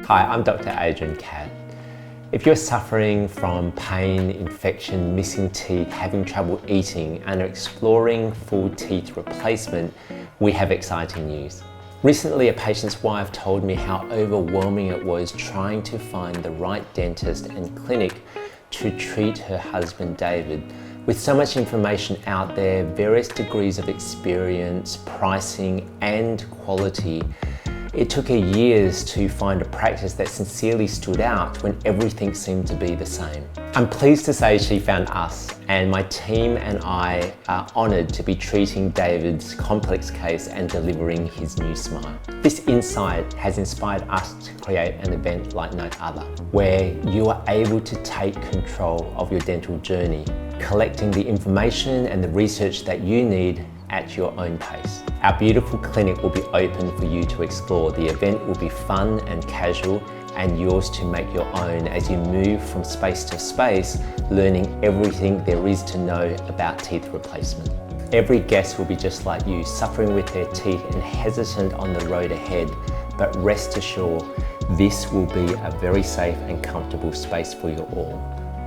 Hi, I'm Dr. Adrian. If you're suffering from pain, infection, missing teeth, having trouble eating, and are exploring full teeth replacement, we have exciting news. Recently, a patient's wife told me how overwhelming it was trying to find the right dentist and clinic to treat her husband, David. With so much information out there, various degrees of experience, pricing, and quality, it took her years to find a practice that sincerely stood out when everything seemed to be the same. I'm pleased to say she found us, and my team and I are honoured to be treating David's complex case and delivering his new smile. This insight has inspired us to create an event like no other, where you are able to take control of your dental journey, collecting the information and the research that you need at your own pace. Our beautiful clinic will be open for you to explore. The event will be fun and casual and yours to make your own as you move from space to space, learning everything there is to know about teeth replacement. Every guest will be just like you, suffering with their teeth and hesitant on the road ahead, but rest assured, this will be a very safe and comfortable space for you all.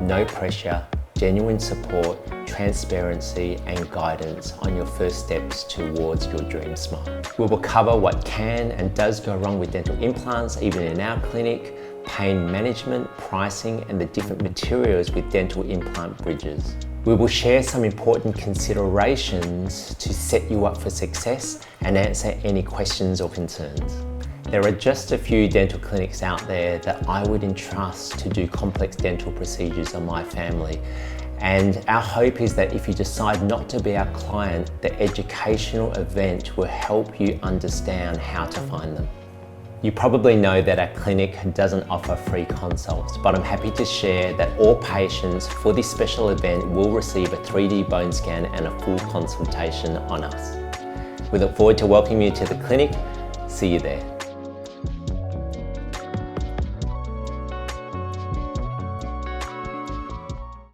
No pressure, genuine support, transparency and guidance on your first steps towards your dream smile. We will cover what can and does go wrong with dental implants, even in our clinic, pain management, pricing, and the different materials with dental implant bridges. We will share some important considerations to set you up for success and answer any questions or concerns. There are just a few dental clinics out there that I would entrust to do complex dental procedures on my family. And our hope is that if you decide not to be our client, the educational event will help you understand how to find them. You probably know that our clinic doesn't offer free consults, but I'm happy to share that all patients for this special event will receive a 3D bone scan and a full consultation on us. We look forward to welcoming you to the clinic. See you there.